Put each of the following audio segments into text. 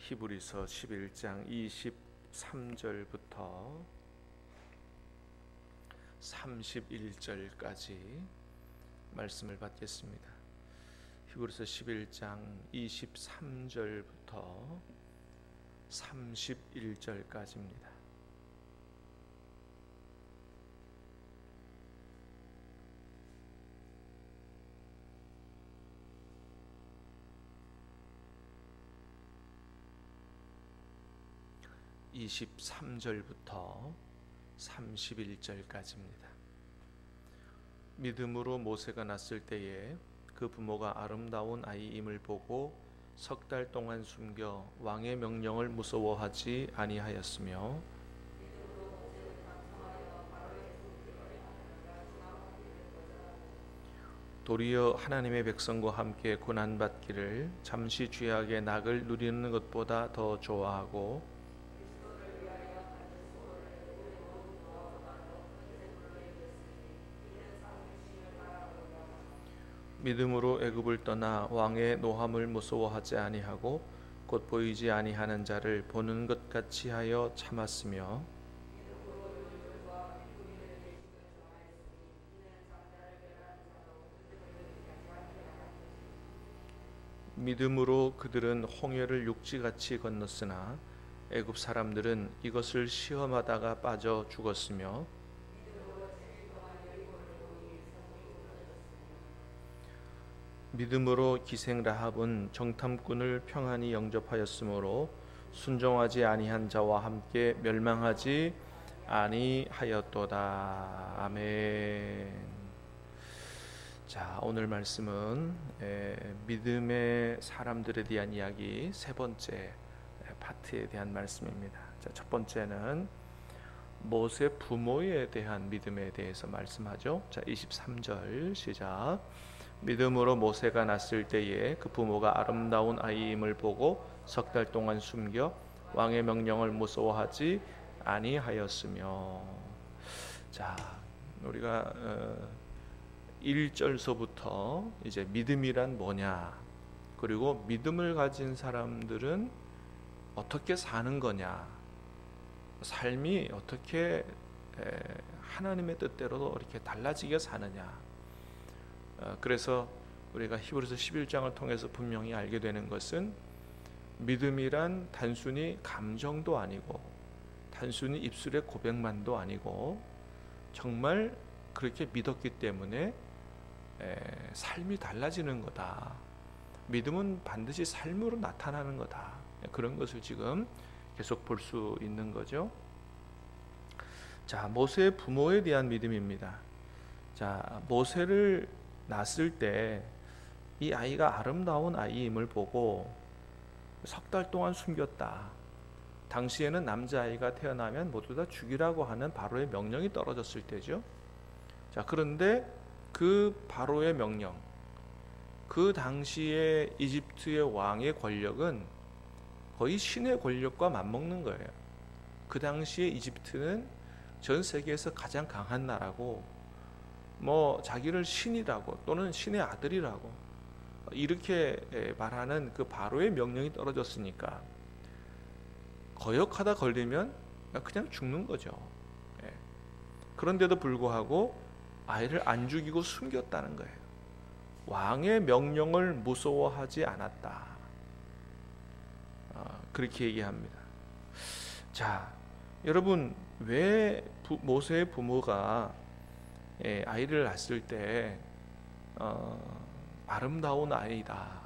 히브리서 11장 23절부터 31절까지 말씀을 받겠습니다. 히브리서 11장 23절부터 31절까지입니다. (23절부터) 31절까지입니다. 믿음으로 모세가 났을 때에 그 부모가 아름다운 아이임을 보고 석 달 동안 숨겨 왕의 명령을 무서워하지 아니하였으며, 도리어 하나님의 백성과 함께 고난받기를 잠시 죄악의 낙을 누리는 것보다 더 좋아하고, 믿음으로 애굽을 떠나 왕의 노함을 무서워하지 아니하고 곧 보이지 아니하는 자를 보는 것 같이 하여 참았으며, 믿음으로 그들은 홍해를 육지같이 건넜으나 애굽 사람들은 이것을 시험하다가 빠져 죽었으며, 믿음으로 기생 라합은 정탐꾼을 평안히 영접하였으므로 순종하지 아니한 자와 함께 멸망하지 아니하였도다. 아멘. 자, 오늘 말씀은 믿음의 사람들에 대한 이야기 세 번째 파트에 대한 말씀입니다. 자, 첫 번째는 모세 부모에 대한 믿음에 대해서 말씀하죠. 자, 23절 시작. 믿음으로 모세가 났을 때에 그 부모가 아름다운 아이임을 보고 석 달 동안 숨겨 왕의 명령을 무서워하지 아니하였으며. 자, 우리가 1절서부터 이제 믿음이란 뭐냐, 그리고 믿음을 가진 사람들은 어떻게 사는 거냐, 삶이 어떻게 하나님의 뜻대로 이렇게 달라지게 사느냐. 그래서 우리가 히브리서 11장을 통해서 분명히 알게 되는 것은 믿음이란 단순히 감정도 아니고 단순히 입술의 고백만도 아니고 정말 그렇게 믿었기 때문에 삶이 달라지는 거다. 믿음은 반드시 삶으로 나타나는 거다. 그런 것을 지금 계속 볼 수 있는 거죠. 자, 모세의 부모에 대한 믿음입니다. 자, 모세를 낳았을 때 이 아이가 아름다운 아이임을 보고 석 달 동안 숨겼다. 당시에는 남자아이가 태어나면 모두 다 죽이라고 하는 바로의 명령이 떨어졌을 때죠. 자, 그런데 그 바로의 명령, 그 당시에 이집트의 왕의 권력은 거의 신의 권력과 맞먹는 거예요. 그 당시에 이집트는 전 세계에서 가장 강한 나라고, 자기를 신이라고 또는 신의 아들이라고 이렇게 말하는 그 바로의 명령이 떨어졌으니까 거역하다 걸리면 그냥 죽는 거죠. 그런데도 불구하고 아이를 안 죽이고 숨겼다는 거예요. 왕의 명령을 무서워하지 않았다. 그렇게 얘기합니다. 자, 여러분, 왜 모세의 부모가 아이를 낳았을 때 아름다운 아이다,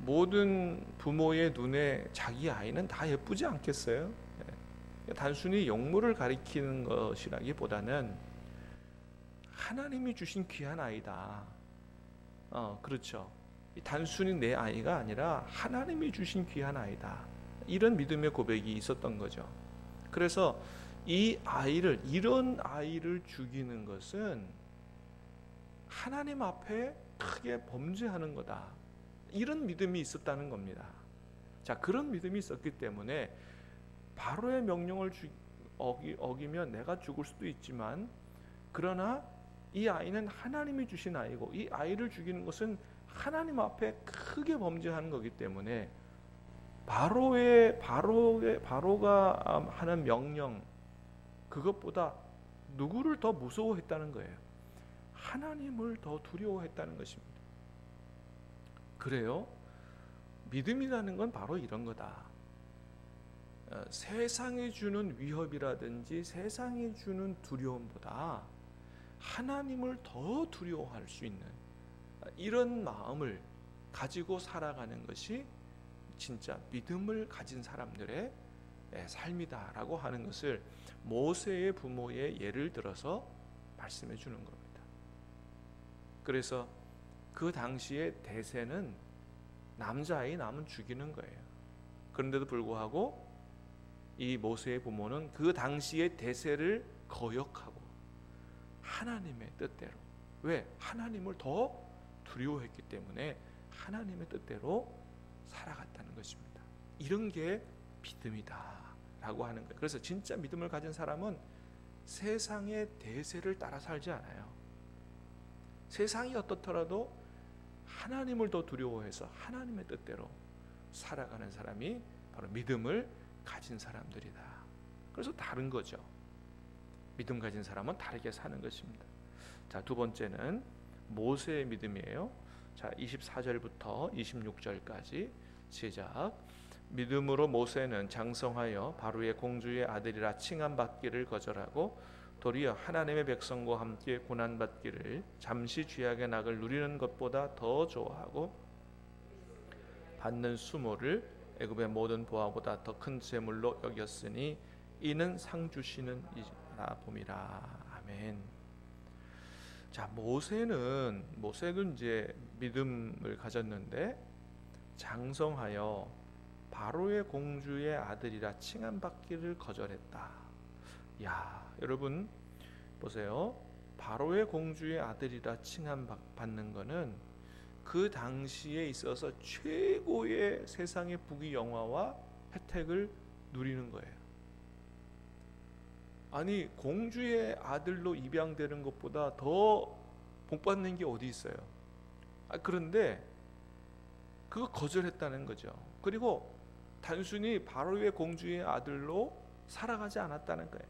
모든 부모의 눈에 자기 아이는 다 예쁘지 않겠어요? 단순히 영모를 가리키는 것이라기보다는 하나님이 주신 귀한 아이다. 그렇죠. 단순히 내 아이가 아니라 하나님이 주신 귀한 아이다. 이런 믿음의 고백이 있었던 거죠. 그래서 이런 아이를 죽이는 것은 하나님 앞에 크게 범죄하는 거다. 이런 믿음이 있었다는 겁니다. 자, 그런 믿음이 있었기 때문에 바로의 명령을 어기면 내가 죽을 수도 있지만, 그러나 이 아이는 하나님이 주신 아이고 이 아이를 죽이는 것은 하나님 앞에 크게 범죄하는 거기 때문에 바로가 하는 명령, 그것보다 누구를 더 무서워했다는 거예요? 하나님을 더 두려워했다는 것입니다. 그래요? 믿음이라는 건 바로 이런 거다. 세상이 주는 위협이라든지 세상이 주는 두려움보다 하나님을 더 두려워할 수 있는 이런 마음을 가지고 살아가는 것이 진짜 믿음을 가진 사람들의 삶이다라고 하는 것을 모세의 부모의 예를 들어서 말씀해 주는 겁니다. 그래서 그 당시에 대세는 남자아이 낳으면 죽이는 거예요. 그런데도 불구하고 이 모세의 부모는 그 당시의 대세를 거역하고 하나님의 뜻대로, 왜? 하나님을 더 두려워했기 때문에 하나님의 뜻대로 살아갔다는 것입니다. 이런 게 믿음이다 라고 하는 거예요. 그래서 진짜 믿음을 가진 사람은 세상의 대세를 따라 살지 않아요. 세상이 어떻더라도 하나님을 더 두려워해서 하나님의 뜻대로 살아가는 사람이 바로 믿음을 가진 사람들이다. 그래서 다른 거죠. 믿음 가진 사람은 다르게 사는 것입니다. 자, 두 번째는 모세의 믿음이에요. 자, 24절부터 26절까지 시작. 믿음으로 모세는 장성하여 바로의 공주의 아들이라 칭함받기를 거절하고 도리어 하나님의 백성과 함께 고난받기를 잠시 죄악의 낙을 누리는 것보다 더 좋아하고 받는 수모를 애굽의 모든 보화보다 더 큰 재물로 여겼으니 이는 상 주시는 이라 봄이라. 아멘. 자, 모세는 이제 믿음을 가졌는데 장성하여 바로의 공주의 아들이라 칭함받기를 거절했다. 야, 여러분 보세요. 바로의 공주의 아들이라 칭함받는 거는 그 당시에 있어서 최고의 세상의 부귀영화와 혜택을 누리는 거예요. 아니, 공주의 아들로 입양되는 것보다 더 복받는 게 어디 있어요? 그런데 그거 거절했다는 거죠. 그리고 단순히 바로의 공주의 아들로 살아가지 않았다는 거예요.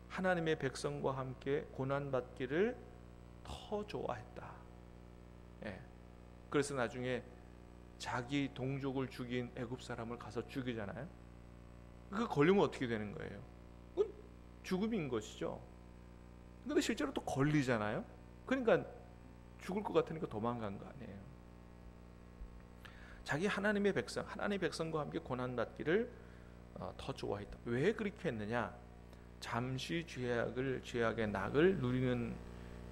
하나님의 백성과 함께 고난받기를 더 좋아했다. 예. 그래서 나중에 자기 동족을 죽인 애굽 사람을 가서 죽이잖아요. 그거 걸리면 어떻게 되는 거예요? 그건 죽음인 것이죠. 근데 실제로 또 걸리잖아요. 그러니까 죽을 것 같으니까 도망간 거 아니에요. 자기 하나님의 백성과 함께 고난받기를 더 좋아했다. 왜 그렇게 했느냐? 잠시 죄악의 낙을 누리는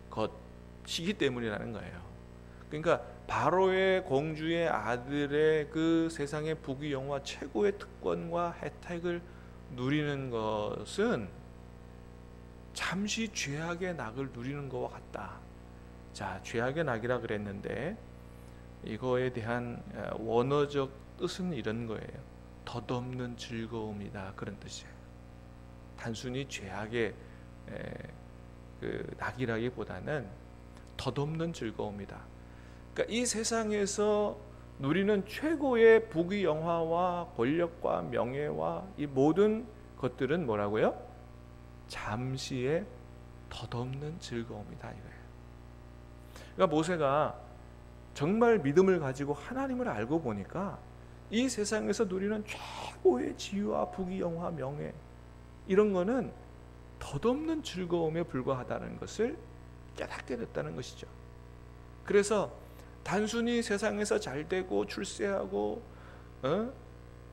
것이기 때문이라는 거예요. 그러니까 바로의 공주의 아들의 그 세상의 부귀영화 최고의 특권과 혜택을 누리는 것은 잠시 죄악의 낙을 누리는 것과 같다. 자, 죄악의 낙이라 그랬는데 이거에 대한 원어적 뜻은 이런 거예요. 덧없는 즐거움이다, 그런 뜻이에요. 단순히 죄악의 그 낙이라기보다는 덧없는 즐거움이다. 그러니까 이 세상에서 누리는 최고의 부귀영화와 권력과 명예와 이 모든 것들은 뭐라고요? 잠시의 덧없는 즐거움이다, 이거예요. 그러니까 모세가 정말 믿음을 가지고 하나님을 알고 보니까 이 세상에서 누리는 최고의 지위와 부귀영화, 명예, 이런 거는 덧없는 즐거움에 불과하다는 것을 깨닫게 됐다는 것이죠. 그래서 단순히 세상에서 잘되고 출세하고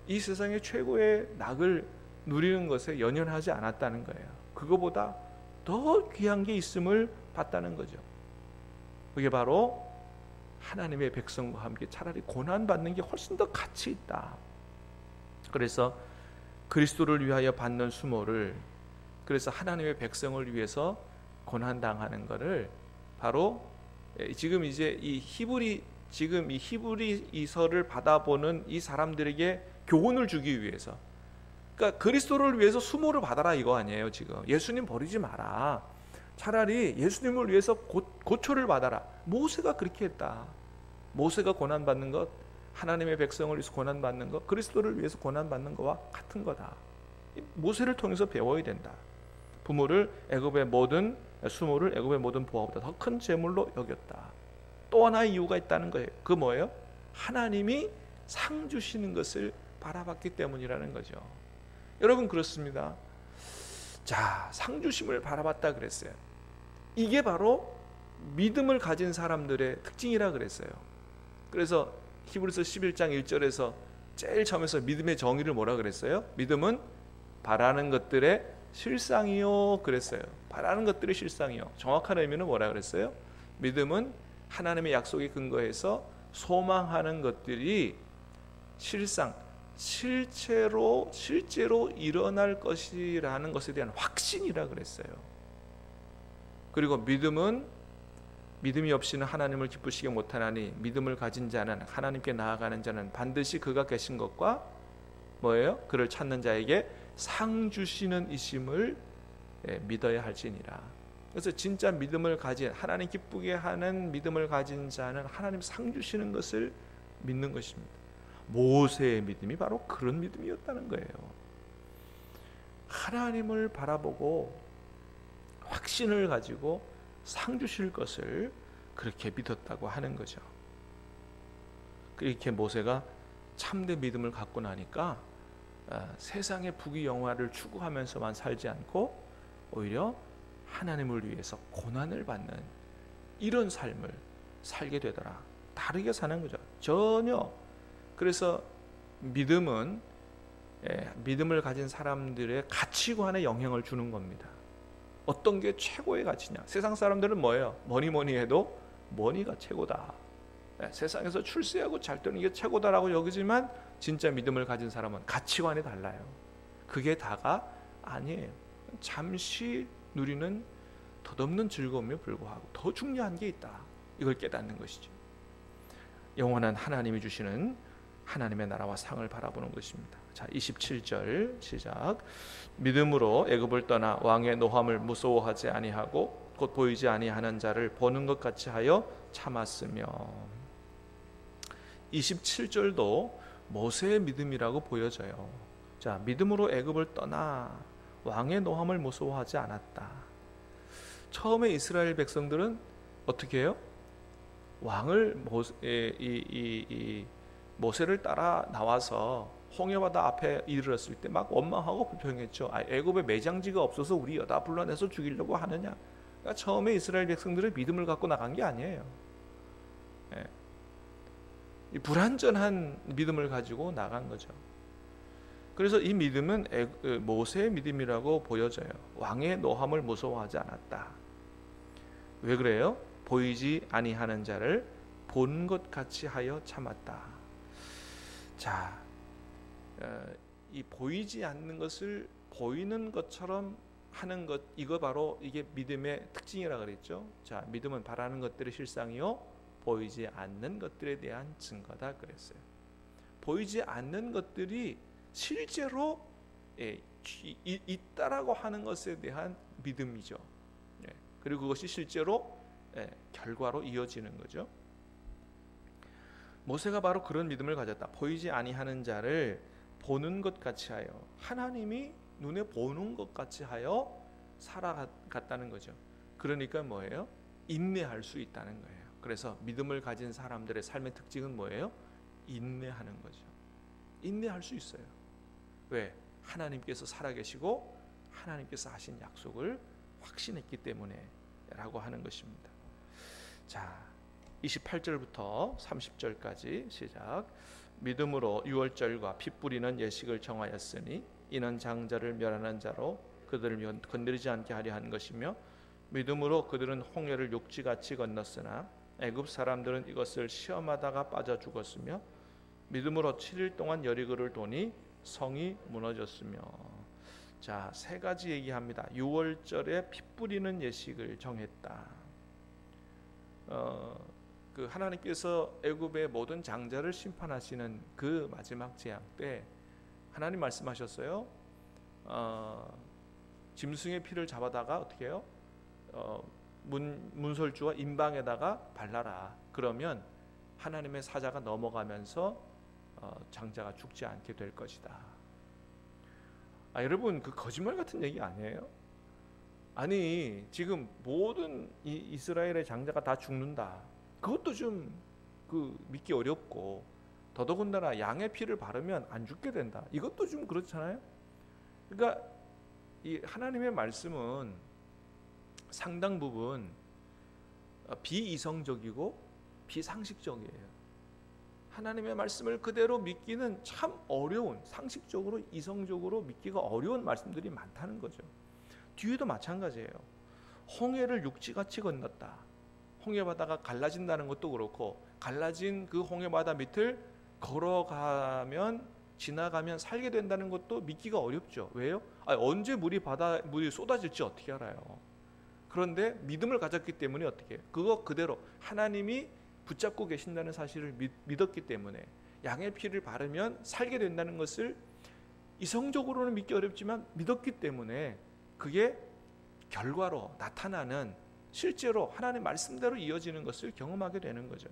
이 세상의 최고의 낙을 누리는 것에 연연하지 않았다는 거예요. 그거보다 더 귀한 게 있음을 봤다는 거죠. 그게 바로 하나님의 백성과 함께 차라리 고난받는 게 훨씬 더 가치 있다. 그래서 그리스도를 위하여 받는 수모를, 그래서 하나님의 백성을 위해서 고난당하는 것을 바로 지금 이제 이 히브리서를 받아보는 이 사람들에게 교훈을 주기 위해서, 그러니까 그리스도를 위해서 수모를 받아라 이거 아니에요. 지금 예수님 버리지 마라. 차라리 예수님을 위해서 고초를 받아라. 모세가 그렇게 했다. 모세가 고난받는 것 하나님의 백성을 위해서 고난받는 것, 그리스도를 위해서 고난받는 것과 같은 거다. 모세를 통해서 배워야 된다. 부모를 애굽의 모든 수모를 애굽의 모든 보화보다 더 큰 재물로 여겼다. 또 하나의 이유가 있다는 거예요. 그 뭐예요? 하나님이 상 주시는 것을 바라봤기 때문이라는 거죠. 여러분 그렇습니다. 자, 상 주심을 바라봤다 그랬어요. 이게 바로 믿음을 가진 사람들의 특징이라 그랬어요. 그래서 히브리서 11장 1절에서 제일 처음에서 믿음의 정의를 뭐라 그랬어요? 믿음은 바라는 것들의 실상이요 그랬어요. 바라는 것들의 실상이요. 정확한 의미는 뭐라 그랬어요? 믿음은 하나님의 약속에 근거해서 소망하는 것들이 실제로 일어날 것이라는 것에 대한 확신이라 그랬어요. 그리고 믿음이 없이는 하나님을 기쁘시게 못하나니 믿음을 가진 자는 하나님께 나아가는 자는 반드시 그가 계신 것과 뭐예요? 그를 찾는 자에게 상 주시는 이심을 믿어야 할지니라. 그래서 진짜 믿음을 가진, 하나님 기쁘게 하는 믿음을 가진 자는 하나님 상 주시는 것을 믿는 것입니다. 모세의 믿음이 바로 그런 믿음이었다는 거예요. 하나님을 바라보고 확신을 가지고 상 주실 것을 그렇게 믿었다고 하는 거죠. 그렇게 모세가 참된 믿음을 갖고 나니까 세상의 부귀영화를 추구하면서만 살지 않고 오히려 하나님을 위해서 고난을 받는 이런 삶을 살게 되더라. 다르게 사는 거죠. 전혀. 그래서 믿음은 믿음을 가진 사람들의 가치관에 영향을 주는 겁니다. 어떤 게 최고의 가치냐? 세상 사람들은 뭐예요? 뭐니 해도 머니가 최고다. 세상에서 출세하고 잘 되는 게 최고다라고 여기지만 진짜 믿음을 가진 사람은 가치관이 달라요. 그게 다가 아니에요. 잠시 누리는 덧없는 즐거움에 불구하고 더 중요한 게 있다. 이걸 깨닫는 것이죠. 영원한 하나님이 주시는 하나님의 나라와 상을 바라보는 것입니다. 자, 27절 시작. 믿음으로 애굽을 떠나 왕의 노함을 무서워하지 아니하고 곧 보이지 아니하는 자를 보는 것 같이 하여 참았으며. 27절도 모세의 믿음이라고 보여져요. 자, 믿음으로 애굽을 떠나 왕의 노함을 무서워하지 않았다. 처음에 이스라엘 백성들은 어떻게 해요? 왕을 모세를 따라 나와서 홍해바다 앞에 이르렀을 때 막 원망하고 불평했죠. 애굽에 매장지가 없어서 우리 여다 불러내서 죽이려고 하느냐. 그러니까 처음에 이스라엘 백성들은 믿음을 갖고 나간 게 아니에요. 이 불완전한 믿음을 가지고 나간 거죠. 그래서 이 믿음은 모세의 믿음이라고 보여져요. 왕의 노함을 무서워하지 않았다. 왜 그래요? 보이지 아니하는 자를 본 것 같이 하여 참았다. 자, 이 보이지 않는 것을 보이는 것처럼 하는 것, 이거 바로 이게 믿음의 특징이라 그랬죠. 자, 믿음은 바라는 것들의 실상이요 보이지 않는 것들에 대한 증거다 그랬어요. 보이지 않는 것들이 실제로 있다라고 하는 것에 대한 믿음이죠. 그리고 그것이 실제로 결과로 이어지는 거죠. 모세가 바로 그런 믿음을 가졌다. 보이지 아니하는 자를 보는 것 같이 하여, 하나님이 눈에 보는 것 같이 하여 살아갔다는 거죠. 그러니까 뭐예요? 인내할 수 있다는 거예요. 그래서 믿음을 가진 사람들의 삶의 특징은 뭐예요? 인내하는 거죠. 인내할 수 있어요. 왜? 하나님께서 살아계시고 하나님께서 하신 약속을 확신했기 때문에 라고 하는 것입니다. 자, 28절부터 30절까지 시작. 믿음으로 유월절과 피 뿌리는 예식을 정하였으니 이는 장자를 멸하는 자로 그들을 건드리지 않게 하려 한 것이며, 믿음으로 그들은 홍해를 육지같이 건넜으나 애굽 사람들은 이것을 시험하다가 빠져 죽었으며, 믿음으로 7일 동안 여리고를 도니 성이 무너졌으며. 자, 세 가지 얘기합니다. 유월절에 피 뿌리는 예식을 정했다. 그 하나님께서 애굽의 모든 장자를 심판하시는 그 마지막 재앙 때 하나님 말씀하셨어요. 짐승의 피를 잡아다가 어떻게 해요? 문설주와 임방에다가 발라라. 그러면 하나님의 사자가 넘어가면서 장자가 죽지 않게 될 것이다. 여러분, 그 거짓말 같은 얘기 아니에요? 아니, 지금 모든 이스라엘의 장자가 다 죽는다. 그것도 좀 믿기 어렵고, 더더군다나 양의 피를 바르면 안 죽게 된다. 이것도 좀 그렇잖아요. 그러니까 이 하나님의 말씀은 상당 부분 비이성적이고 비상식적이에요. 하나님의 말씀을 그대로 믿기는 참 어려운, 상식적으로 이성적으로 믿기가 어려운 말씀들이 많다는 거죠. 뒤에도 마찬가지예요. 홍해를 육지같이 건넜다. 홍해바다가 갈라진다는 것도 그렇고, 갈라진 그 홍해바다 밑을 걸어가면, 지나가면 살게 된다는 것도 믿기가 어렵죠. 왜요? 언제 물이 쏟아질지 어떻게 알아요? 그런데 믿음을 가졌기 때문에 어떻게 해요? 그거 그대로 하나님이 붙잡고 계신다는 사실을 믿었기 때문에, 양의 피를 바르면 살게 된다는 것을 이성적으로는 믿기 어렵지만 믿었기 때문에, 그게 결과로 나타나는, 실제로 하나님의 말씀대로 이어지는 것을 경험하게 되는 거죠.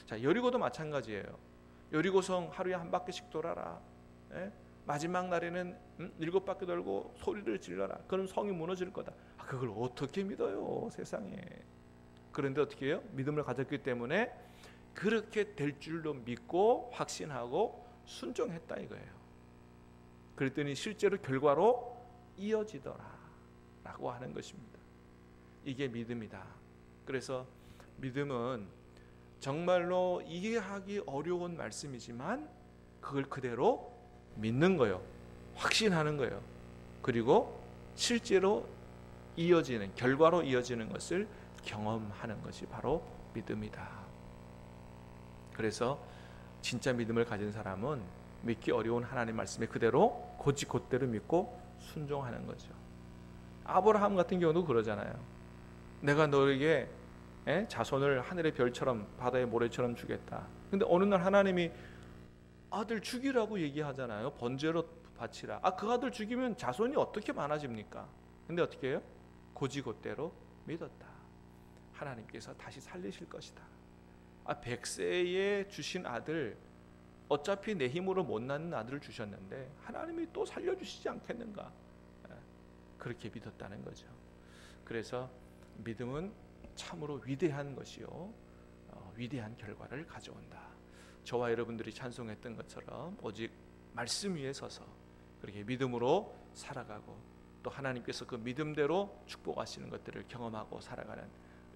자, 여리고도 마찬가지예요. 여리고성 하루에 한 바퀴씩 돌아라. 마지막 날에는 7바퀴 돌고 소리를 질러라. 그럼 성이 무너질 거다. 그걸 어떻게 믿어요, 세상에. 그런데 어떻게 해요? 믿음을 가졌기 때문에 그렇게 될 줄로 믿고 확신하고 순종했다 이거예요. 그랬더니 실제로 결과로 이어지더라 라고 하는 것입니다. 이게 믿음이다. 그래서 믿음은 정말로 이해하기 어려운 말씀이지만 그걸 그대로 믿는 거예요. 확신하는 거예요. 그리고 실제로 이어지는, 결과로 이어지는 것을 경험하는 것이 바로 믿음이다. 그래서 진짜 믿음을 가진 사람은 믿기 어려운 하나님 말씀에 그대로 곧대로 믿고 순종하는 거죠. 아브라함 같은 경우도 그러잖아요. 내가 너에게 자손을 하늘의 별처럼 바다의 모래처럼 주겠다. 근데 어느 날 하나님이 아들 죽이라고 얘기하잖아요. 번제로 바치라. 그 아들 죽이면 자손이 어떻게 많아집니까? 근데 어떻게 해요? 곧대로 믿었다. 하나님께서 다시 살리실 것이다. 100세에 주신 아들, 어차피 내 힘으로 못 낳는 아들을 주셨는데 하나님이 또 살려주시지 않겠는가? 그렇게 믿었다는 거죠. 그래서 믿음은 참으로 위대한 것이요, 위대한 결과를 가져온다. 저와 여러분들이 찬송했던 것처럼 오직 말씀 위에 서서 그렇게 믿음으로 살아가고, 또 하나님께서 그 믿음대로 축복하시는 것들을 경험하고 살아가는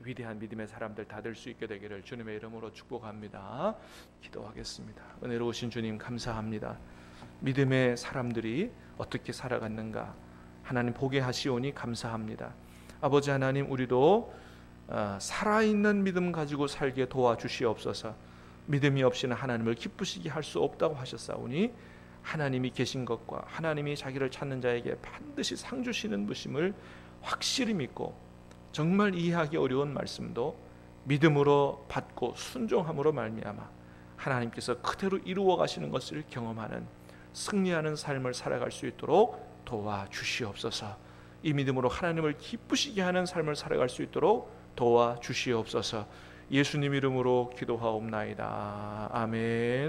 위대한 믿음의 사람들 다 될 수 있게 되기를 주님의 이름으로 축복합니다. 기도하겠습니다. 은혜로우신 주님 감사합니다. 믿음의 사람들이 어떻게 살아갔는가 하나님 보게 하시오니 감사합니다. 아버지 하나님, 우리도 살아있는 믿음 가지고 살게 도와주시옵소서. 믿음이 없이는 하나님을 기쁘시게 할 수 없다고 하셨사오니 하나님이 계신 것과 하나님이 자기를 찾는 자에게 반드시 상 주시는 것임을 확실히 믿고, 정말 이해하기 어려운 말씀도 믿음으로 받고 순종함으로 말미암아 하나님께서 그대로 이루어 가시는 것을 경험하는 승리하는 삶을 살아갈 수 있도록 도와주시옵소서. 이 믿음으로 하나님을 기쁘시게 하는 삶을 살아갈 수 있도록 도와주시옵소서. 예수님 이름으로 기도하옵나이다. 아멘.